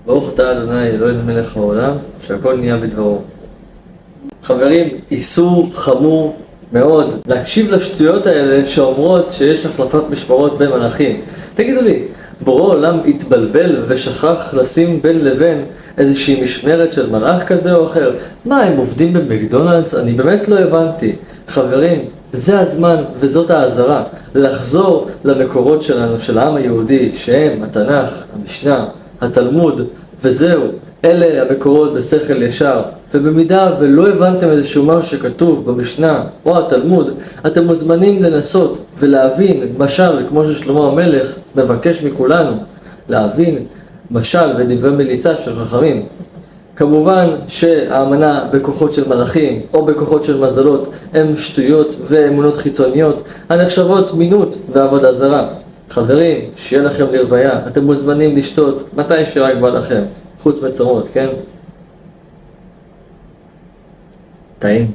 ברוך אתה ה' אלוהינו מלך העולם, שהכל נהיה בדברו. חברים, איסור חמור מאוד להקשיב לשטויות האלה שאומרות שיש החלפת משמרות בין מלאכים. תגידו לי, בורא עולם התבלבל ושכח לשים בין לבין איזושהי משמרת של מלאך כזה או אחר? מה, הם עובדים במקדונלדס? אני באמת לא הבנתי. חברים, זה הזמן וזאת האזהרה לחזור למקורות שלנו, של העם היהודי, שהם התנ"ך, המשנה, התלמוד, וזהו. אלה המקורות בשכל ישר. ובמידה ולא הבנתם איזשהו משהו שכתוב במשנה או התלמוד, אתם מוזמנים לנסות ולהבין משל, כמו ששלמה המלך מבקש מכולנו, להבין משל ודברי מליצה של חכמים. כמובן שהאמנה בכוחות של מלאכים או בכוחות של מזלות הם שטויות ואמונות חיצוניות הנחשבות מינות ועבודה זרה. חברים, שיהיה לכם לרוויה, אתם מוזמנים לשתות מתי שרק בא לכם, חוץ מצומות, כן? טעים.